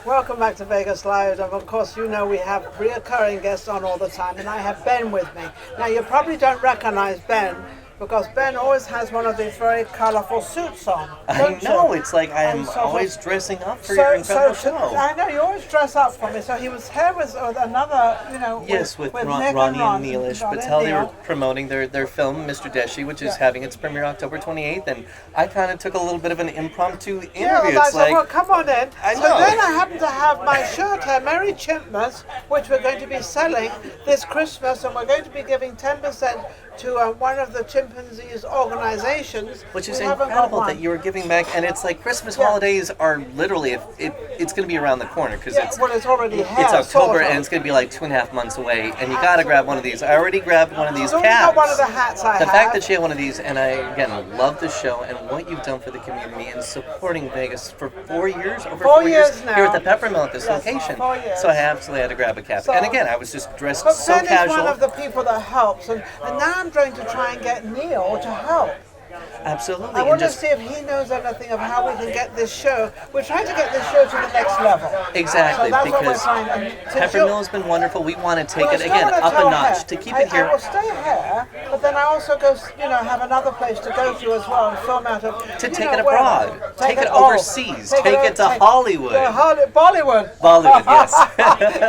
Welcome back to Vegas Live. And of course, you know we have reoccurring guests on all the time, and I have Ben with me. Now, you probably don't recognize Ben because Ben always has one of these very colorful suits on. I know, it's like I am so always dressing up for your incredible show. I know, you always dress up for me. So he was here with another, Yes, with Nick Ronnie and Ron, Neelish Ron Patel. and They were Neil. promoting their film, Mr. Deshi, which is having its premiere October 28th, and I kind of took a little bit of an impromptu interview. Yeah, It's like, well, come on in. I So know. then I happen to have my shirt here, Merry Chimpmas, which we're going to be selling this Christmas, and we're going to be giving 10% to one of the chimpanzees organizations. Which is We haven't got incredible one. that you are giving back, and it's like Christmas holidays are literally, it's going to be around the corner, because Yeah, well, it's already here. it's October, sort of. and it's going to be like 2.5 months away, and you got to grab one of these. I already grabbed one of these I've already caps. got one of the hats I The have. fact that she had one of these, and I, again, love the show and what you've done for the community and supporting Vegas for 4 years, over 4 4 years now. here at the Peppermill at this Yes, location. 4 years. So I absolutely had to grab a cap. So- and again, I was just dressed But so Ben casual. is one of the people that helps, and now I'm trying to try and get Neil to help. Absolutely. I and want to just see if he knows anything of how we can get this show. We're trying to get this show to the next level. Exactly, So that's what we're because trying. And since Peppermill has been wonderful. We want to take Well, I it still again wanna up tell a notch her. to keep it I here. will stay here, but then I also go, have another place to go to as well and film out of. To you take know, it wherever. abroad. Take it overseas. Take it to Hollywood. Bollywood. Bollywood, yes.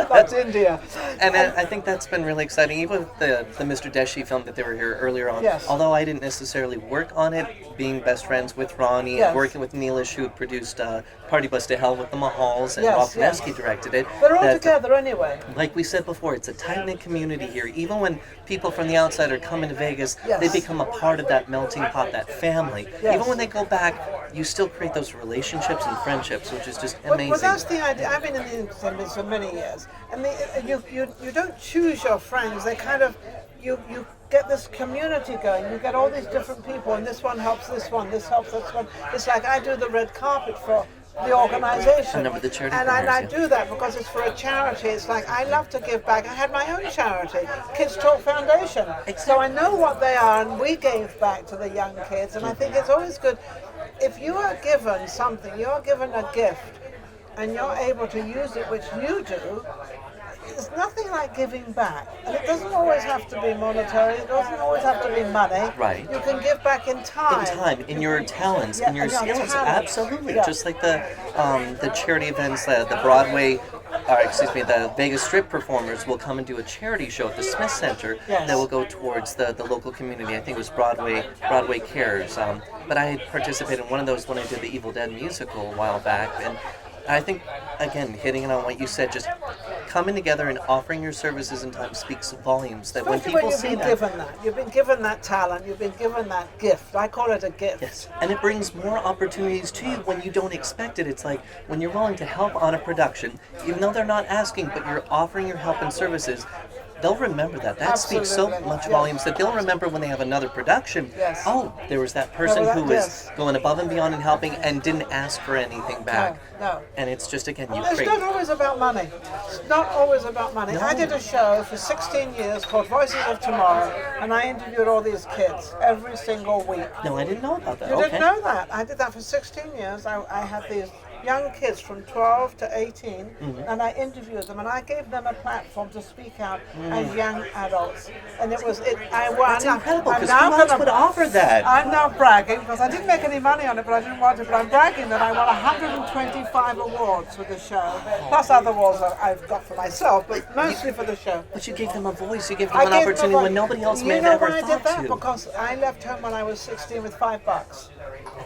That's India. And I think that's been really exciting. Even with the Mr. Deshi film that they were here earlier on, Yes. although I didn't necessarily work on it, being best friends with Ronnie, Yes. working with Neelish, who produced Party Bus to Hell with the Mahals, and Yes, Ralph yes. Fineschi directed it. They're all that- together anyway. Like we said before, it's a tight-knit community here. Even when people from the outside are coming to Vegas, Yes. they become a part of that melting pot, that family. Yes. Even when they go back, you still create those relationships and friendships, which is just amazing. Well, that's the idea. I've been in the entertainment for many years, and you don't choose your friends. They kind of you get this community going. You get all these different people, and this one helps this one. This helps this one. It's like I do the red carpet for the organization. I know, with the charity and I programs, yeah. do that because it's for a charity. It's like I love to give back. I had my own charity, Kids Talk Foundation. So I know what they are, and we gave back to the young kids. And I think it's always good if you are given something, you're given a gift, and you're able to use it, which you do. There's nothing like giving back, and it doesn't always have to be monetary. It doesn't always have to be money. Right. You can give back in time. In time, in your talents, in your and your skills, talents. absolutely. Yeah. Just like the charity events, the Broadway, the Vegas Strip performers will come and do a charity show at the Smith Center Yes. that will go towards the local community. I think it was Broadway Cares. But I had participated in one of those when I did the Evil Dead musical a while back, and I think, again, hitting it on what you said, just coming together and offering your services in time speaks volumes. That when Especially people you've see been that, given that. You've been given that talent. You've been given that gift. I call it a gift. yes, and it brings more opportunities to you when you don't expect it. It's like when you're willing to help on a production, even though they're not asking, but you're offering your help and services. They'll remember that. That speaks so Absolutely, much yes. volumes that they'll remember when they have another production. Yes. Oh, there was that person that- who was yes. going above and beyond and helping and didn't ask for anything back. No. And it's just, again, you It's create. not always about money. It's not always about money. No. I did a show for 16 years called Voices of Tomorrow, and I interviewed all these kids every single week. No, I didn't know about that. You Okay. didn't know that. I did that for 16 years. I had these young kids from 12 to 18, and I interviewed them, and I gave them a platform to speak out as young adults. And I won. That's incredible, I'm because now who else gonna- would offer that? I'm now bragging, because I didn't make any money on it, but I didn't want to, but I'm bragging that I won 125 awards with the show, plus other awards that I've got for myself, but mostly for the show. But you gave them a voice. You gave them I an gave them opportunity a- when nobody else may You have know ever why I thought did that? to. Because I left home when I was 16 with $5.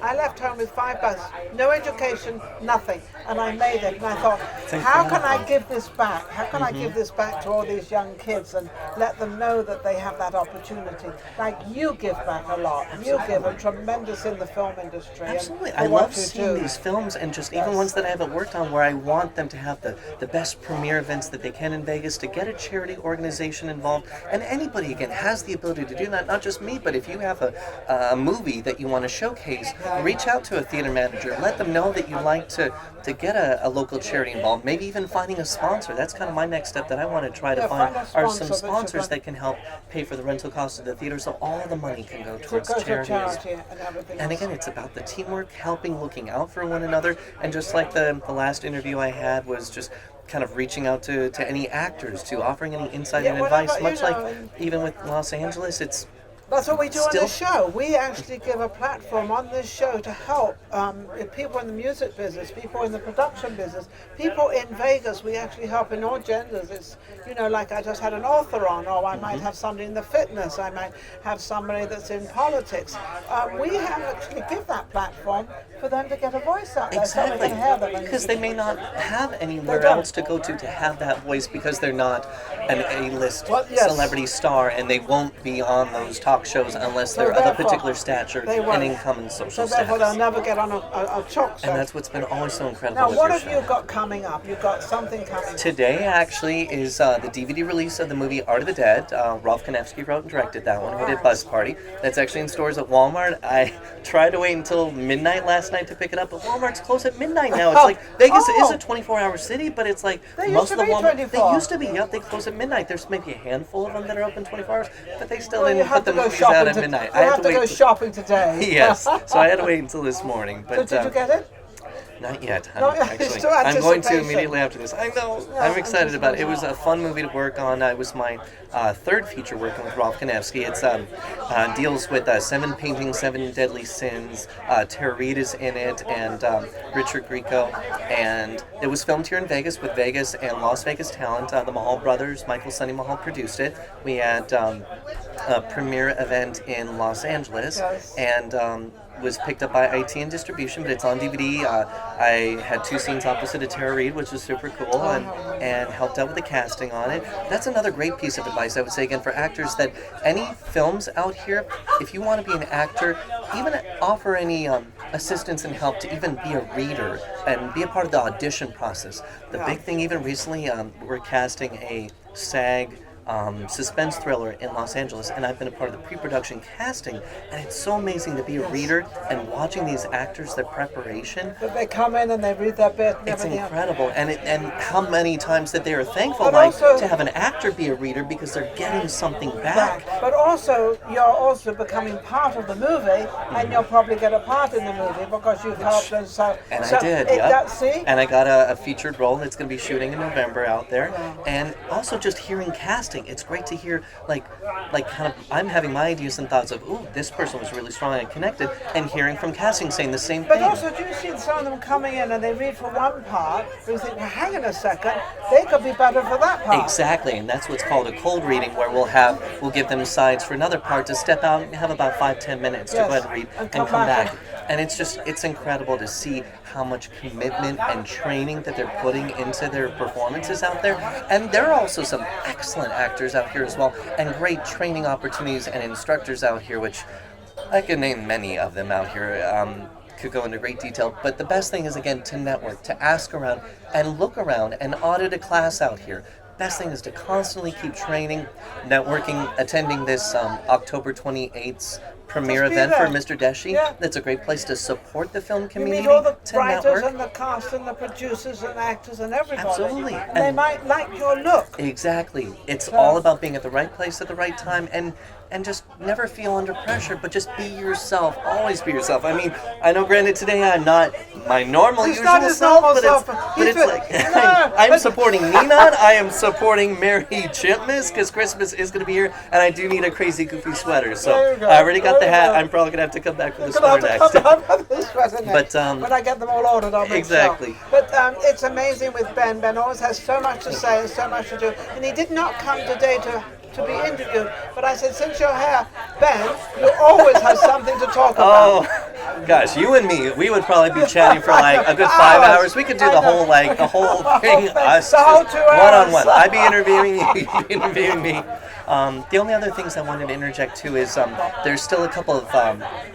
I left home with $5, no education, nothing, and I made it. And I thought, how can I give this back? How can I give this back to all these young kids and let them know that they have that opportunity? Like you give back a lot. You give a tremendous in the film industry. and Absolutely. for I what love you seeing do. these films, and just even ones that I haven't worked on, where I want them to have the best premiere events that they can in Vegas, to get a charity organization involved. And anybody, again, has the ability to do that. Not just me, but if you have a movie that you want to showcase, reach out to a theater manager. Let them know that you'd like to get a local charity involved, maybe even finding a sponsor. That's kind of my next step that I want to try to find are some sponsors that can help pay for the rental cost of the theater, so all the money can go towards charity and everything and again, it's about the teamwork, helping, looking out for one another, and just like the last interview I had was just kind of reaching out to any actors, to offering any insight and advice, much like even with Los Angeles, that's what we do on this show. We actually give a platform on this show to help people in the music business, people in the production business, people in Vegas. We actually help in all genders. It's, like I just had an author on, or I might have somebody in the fitness, I might have somebody that's in politics. We have actually give that platform for them to get a voice out there. Exactly, so have them because they may not have anywhere else to go to have that voice because they're not an A-list celebrity star, and they won't be on those talk shows unless they're of a particular stature and income and social status. So they'll never get on a talk show. And that's what's been always so incredible. Now, what have you got coming up? You've got something coming Today, actually, is the DVD release of the movie Art of the Dead. Rolf Konevsky wrote and directed that one. We did Buzz Party. That's actually in stores at Walmart. I tried to wait until midnight last night to pick it up, but Walmart's closed at midnight now. It's like Vegas is a 24-hour city, but it's like most of the Walmart. They used to be. Yep, they close at midnight. There's maybe a handful of them that are open 24 hours, but they still didn't put the movies out at midnight. I have to go shopping today. Yes, so I had to wait until this morning. But so did you get it? Not yet. I'm going to immediately after this. I know. I'm excited about it. It was a fun movie to work on. It was my third feature working with Rolf Konevsky. It deals with 7 paintings, 7 deadly sins. Tara Reid is in it, and Richard Grieco. And it was filmed here in Vegas with Vegas and Las Vegas talent. The Mahal brothers, Michael Sonny Mahal, produced it. We had a premiere event in Los Angeles, and was picked up by IT and distribution, but it's on DVD. I had 2 scenes opposite of Tara Reid, which was super cool, and helped out with the casting on it. That's another great piece of advice, I would say, again, for actors, that any films out here, if you want to be an actor, even offer any assistance and help to even be a reader and be a part of the audition process. The big thing, even recently, we're casting a SAG suspense thriller in Los Angeles, and I've been a part of the pre-production casting, and it's so amazing to be a reader and watching these actors, their preparation. But they come in and they read that bit and it's everything. Incredible, and how many times that they are thankful to have an actor be a reader because they're getting something back. But also, you're also becoming part of the movie, and you'll probably get a part in the movie because you've helped them. And I did, and I got a featured role that's going to be shooting in November out there, and also just hearing casting. It's great to hear, like kind of, I'm having my ideas and thoughts of, ooh, this person was really strong and connected, and hearing from casting saying the same thing. But also, do you see some of them coming in and they read for one part, and you think, well, hang on a second, they could be better for that part. Exactly, and that's what's called a cold reading, where we'll give them sides for another part to step out and have about 5-10 minutes to go ahead and read and come back. And it's incredible to see how much commitment and training that they're putting into their performances out there. And there are also some excellent actors out here as well, and great training opportunities and instructors out here, which I can name many of them out here. Could go into great detail, but the best thing is, again, to network, to ask around and look around and audit a class out here. Best thing is to constantly keep training, networking, attending this October 28th premiere event for Mr. Deshi. Yeah. That's a great place to support the film community. You meet all the to writers network. And the cast and the producers and actors and everybody. Absolutely. And they might like your look. Exactly. It's all about being at the right place at the right time, and just never feel under pressure, but just be yourself. Always be yourself. I mean, I know, granted, today I'm not my normal usual self, but it's like I'm supporting Ninon. I am supporting Merry Chimpmas because Christmas is going to be here, and I do need a crazy goofy sweater. So I already got the hat. I'm probably going to have to come back for the sweater next. But when I get them all ordered, I'll make sure. But it's amazing with Ben. Ben always has so much to say and so much to do, and he did not come today to be interviewed, but I said, since you're here, Ben, you always have something to talk about. Oh, gosh, you and me, we would probably be chatting for like a good 5 hours. We could do the whole thing, us, one-on-one. I'd be interviewing you, you'd be interviewing me. The only other things I wanted to interject too is there's still a couple of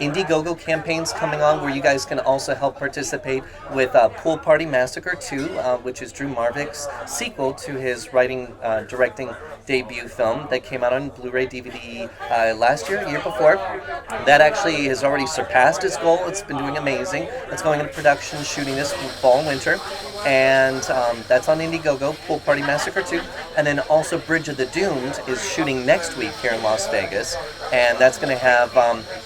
Indiegogo campaigns coming on where you guys can also help participate with Pool Party Massacre 2, which is Drew Marvick's sequel to his writing, directing debut film that came out on Blu-ray DVD last year, year before. That actually has already surpassed its goal. It's been doing amazing. It's going into production, shooting this fall and winter. And that's on Indiegogo, Pool Party Massacre 2. And then also Bridge of the Doomed is shooting next week here in Las Vegas. And that's going to have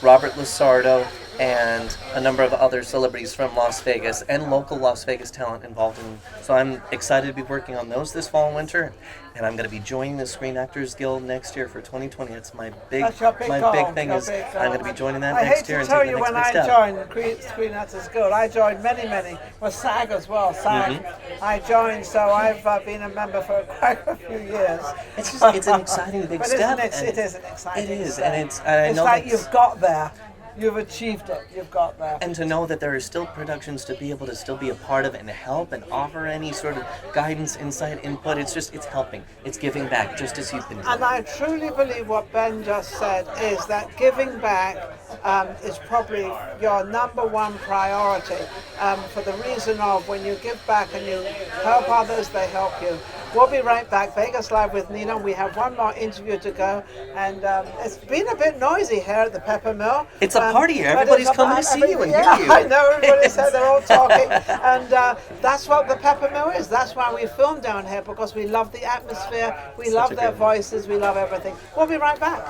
Robert Lusardo and a number of other celebrities from Las Vegas and local Las Vegas talent involved in. So I'm excited to be working on those this fall and winter, and I'm going to be joining the Screen Actors Guild next year for 2020. It's my big thing is I'm going to be joining that next year and I hate to tell taking you, the when next I big step. joined Screen Actors Guild, I joined many, well, SAG as well, SAG. Mm-hmm. I joined, so I've been a member for quite a few years. It's just, it's an exciting big but step. It is an exciting It is, step. and I it's know like that's- you've got there. You've achieved it. You've got there. And to know that there are still productions to be able to still be a part of and help and offer any sort of guidance, insight, input. It's helping. It's giving back, just as you've been doing. And I truly believe what Ben just said is that giving back is probably your number one priority, for the reason of when you give back and you help others, they help you. We'll be right back. Vegas Live with Ninon. We have one more interview to go, and it's been a bit noisy here at the Pepper Mill. It's a party here. Everybody's coming to see you and hear you. I know. Everybody said they're all talking, and that's what the Pepper Mill is. That's why we film down here, because we love the atmosphere, we love their voices, we love everything. We'll be right back.